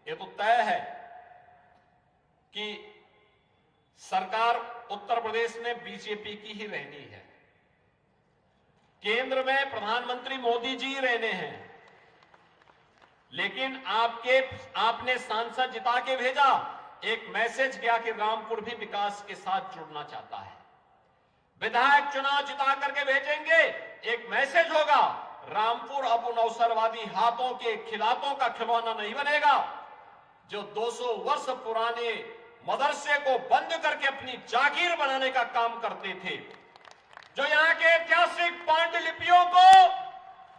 ये तो तय है कि सरकार उत्तर प्रदेश में बीजेपी की ही रहनी है, केंद्र में प्रधानमंत्री मोदी जी रहने हैं। लेकिन आपने सांसद जिता के भेजा, एक मैसेज गया कि रामपुर भी विकास के साथ जुड़ना चाहता है। विधायक चुनाव जिता करके भेजेंगे, एक मैसेज होगा, रामपुर अब उन अवसरवादी हाथों के खिलातों का खिलौना नहीं बनेगा जो 200 वर्ष पुराने मदरसे को बंद करके अपनी जागीर बनाने का काम करते थे, जो यहां के ऐतिहासिक पांडुलिपियों को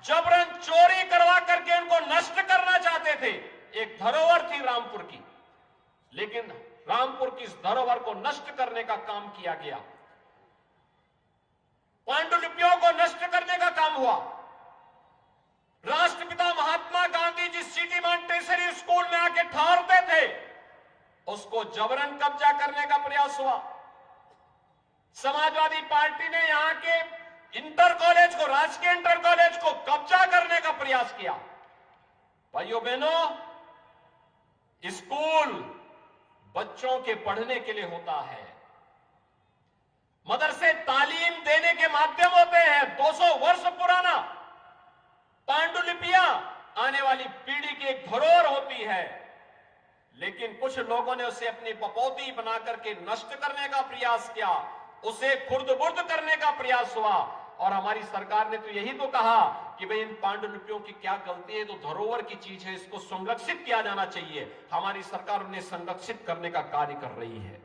जबरन चोरी करवा करके उनको नष्ट करना चाहते थे। एक धरोहर थी रामपुर की, लेकिन रामपुर की इस धरोहर को नष्ट करने का काम किया गया, पांडुलिपियों को नष्ट करने का काम हुआ। राष्ट्रपिता महात्मा गांधी जिस सिटी मॉन्टेसरी स्कूल में आके ठहरते थे, उसको जबरन कब्जा करने का प्रयास हुआ। समाजवादी पार्टी ने यहां के इंटर कॉलेज को, राजकीय इंटर कॉलेज को कब्जा करने का प्रयास किया। भाइयों बहनों, स्कूल बच्चों के पढ़ने के लिए होता है, मदरसे तालीम देने के माध्यम होते हैं। 200 वर्ष पुराना पांडुलिपियां आने वाली पीढ़ी की एक धरोहर होती है, लेकिन कुछ लोगों ने उसे अपनी बपौती बनाकर के नष्ट करने का प्रयास किया, उसे खुर्द-बुर्द करने का प्रयास हुआ। और हमारी सरकार ने तो यही तो कहा कि भाई इन पांडुलिपियों की क्या गलती है, तो धरोहर की चीज है, इसको संरक्षित किया जाना चाहिए। हमारी सरकार उन्हें संरक्षित करने का कार्य कर रही है।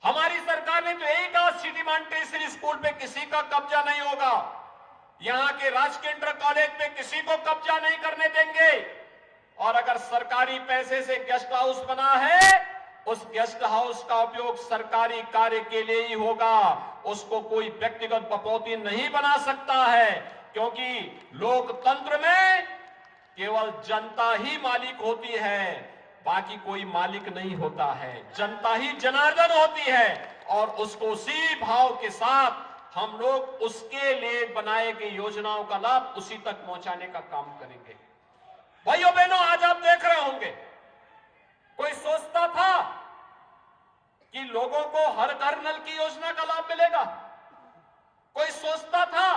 हमारी सरकार ने तो यही कहा, सिटी मॉन्टेसरी स्कूल पे किसी का कब्जा नहीं होगा, यहां के राजकीय इंटर कॉलेज पे किसी को कब्जा नहीं करने देंगे, और अगर सरकारी पैसे से गेस्ट हाउस बना है, उस गेस्ट हाउस का उपयोग सरकारी कार्य के लिए ही होगा, उसको कोई व्यक्तिगत बपौती नहीं बना सकता है, क्योंकि लोकतंत्र में केवल जनता ही मालिक होती है, बाकी कोई मालिक नहीं होता है। जनता ही जनार्दन होती है, और उसको उसी भाव के साथ हम लोग उसके लिए बनाए गई योजनाओं का लाभ उसी तक पहुंचाने का काम करेंगे। भाइयों बहनों, आज आप देख रहे होंगे, कोई सोचता था कि लोगों को हर घर नल की योजना का लाभ मिलेगा? कोई सोचता था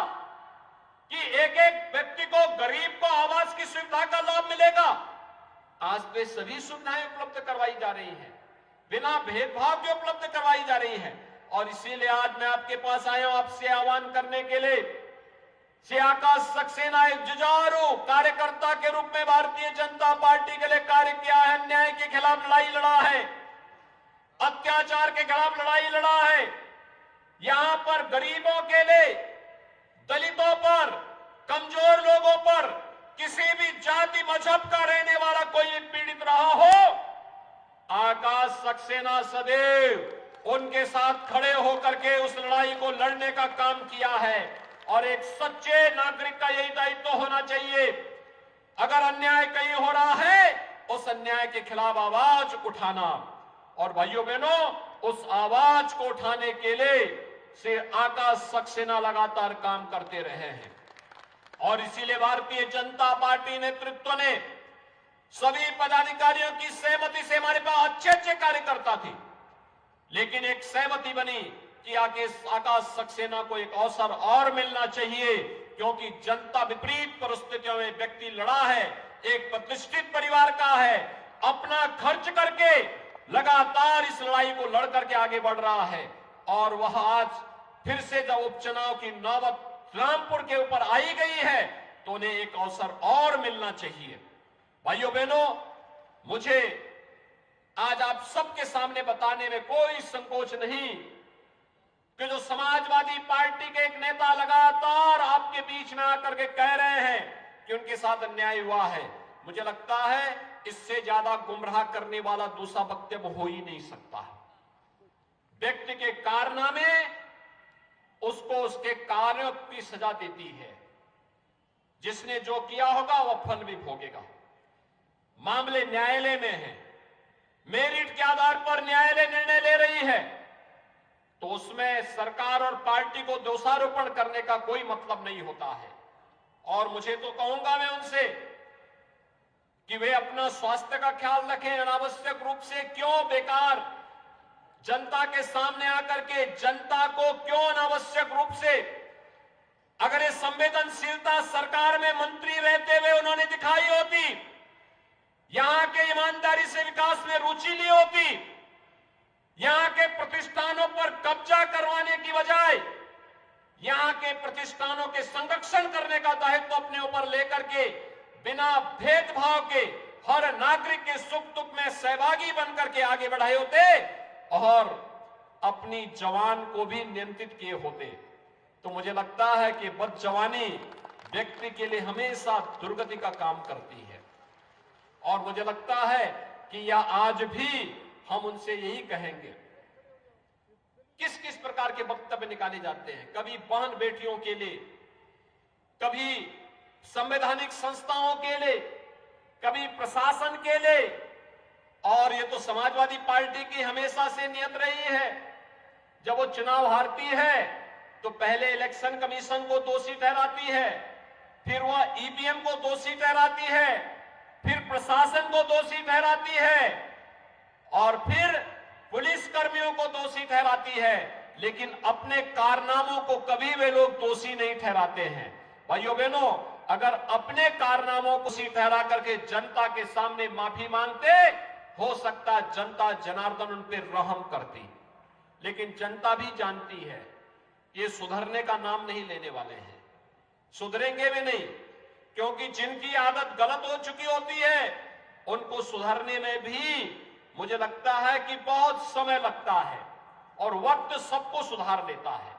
कि एक एक व्यक्ति को, गरीब को आवास की सुविधा का लाभ मिलेगा? आज तो सभी सुविधाएं उपलब्ध करवाई जा रही हैं, बिना भेदभाव के उपलब्ध करवाई जा रही हैं। और इसीलिए आज मैं आपके पास आया हूं, आपसे आह्वान करने के लिए। श्री आकाश सक्सेना एक जुझारू कार्यकर्ता के रूप में भारतीय जनता पार्टी के लिए कार्य किया है, अन्याय के खिलाफ लड़ाई लड़ा है, अत्याचार के खिलाफ लड़ाई लड़ा है। यहां पर गरीबों के लिए, दलितों पर, कमजोर लोगों पर, किसी भी जाति मजहब का रहने वाला कोई पीड़ित रहा हो, आकाश सक्सेना सदैव उनके साथ खड़े होकर के उस लड़ाई को लड़ने का काम किया है। और एक सच्चे नागरिक का यही दायित्व होना चाहिए, अगर अन्याय कहीं हो रहा है, उस अन्याय के खिलाफ आवाज उठाना। और भाइयों बहनों, उस आवाज को उठाने के लिए श्री आकाश सक्सेना लगातार काम करते रहे हैं। और इसीलिए भारतीय जनता पार्टी नेतृत्व ने सभी पदाधिकारियों की सहमति से, हमारे पास अच्छे अच्छे कार्यकर्ता थे, लेकिन एक सहमति बनी कि आकाश सक्सेना को एक अवसर और मिलना चाहिए, क्योंकि जनता विपरीत परिस्थितियों में व्यक्ति लड़ा है, एक प्रतिष्ठित परिवार का है, अपना खर्च करके लगातार इस लड़ाई को लड़ करके आगे बढ़ रहा है। और वह आज फिर से जब उपचुनाव की नौबत रामपुर के ऊपर आई गई है, तो उन्हें एक अवसर और मिलना चाहिए। भाइयों बहनों, मुझे आज आप सबके सामने बताने में कोई संकोच नहीं कि जो समाजवादी पार्टी के एक नेता लगातार आपके बीच में आकर के कह रहे हैं कि उनके साथ अन्याय हुआ है, मुझे लगता है इससे ज्यादा गुमराह करने वाला दूसरा वक्तव्य हो ही नहीं सकता। व्यक्ति के कारनामे उसको उसके कार्यों की सजा देती है, जिसने जो किया होगा वह फल भी भोगेगा। मामले न्यायालय में है, मेरिट के आधार पर न्यायालय निर्णय ले रही है, तो उसमें सरकार और पार्टी को दोषारोपण करने का कोई मतलब नहीं होता है। और मुझे तो कहूंगा मैं उनसे कि वे अपना स्वास्थ्य का ख्याल रखें, अनावश्यक रूप से क्यों बेकार जनता के सामने आकर के जनता को क्यों अनावश्यक रूप से, अगर ये संवेदनशीलता सरकार में मंत्री रहते हुए उन्होंने दिखाई होती, यहां के ईमानदारी से विकास में रुचि ली होती, यहां के प्रतिष्ठानों पर कब्जा करवाने की बजाय यहां के प्रतिष्ठानों के संरक्षण करने का दायित्व अपने ऊपर लेकर के बिना भेदभाव के हर नागरिक के सुख दुख में सहभागी बनकर के आगे बढ़ाए होते और अपनी जवान को भी नियंत्रित किए होते, तो मुझे लगता है कि बदजवानी व्यक्ति के लिए हमेशा दुर्गति का काम करती है। और मुझे लगता है कि यह आज भी हम उनसे यही कहेंगे। किस किस प्रकार के वक्तव्य निकाले जाते हैं, कभी बहन बेटियों के लिए, कभी संवैधानिक संस्थाओं के लिए, कभी प्रशासन के लिए, और ये तो समाजवादी पार्टी की हमेशा से नियत रही है। जब वो चुनाव हारती है तो पहले इलेक्शन कमीशन को दोषी ठहराती है, फिर वह ईवीएम को दोषी ठहराती है, फिर प्रशासन को दोषी ठहराती है और फिर पुलिस कर्मियों को दोषी ठहराती है, लेकिन अपने कारनामों को कभी वे लोग दोषी नहीं ठहराते हैं। भाइयों बहनों, अगर अपने कारनामों को दोषी ठहरा करके जनता के सामने माफी मांगते, हो सकता जनता जनार्दन उन पर रहम करती, लेकिन जनता भी जानती है ये सुधरने का नाम नहीं लेने वाले हैं, सुधरेंगे भी नहीं, क्योंकि जिनकी आदत गलत हो चुकी होती है उनको सुधरने में भी मुझे लगता है कि बहुत समय लगता है और वक्त सबको सुधार लेता है।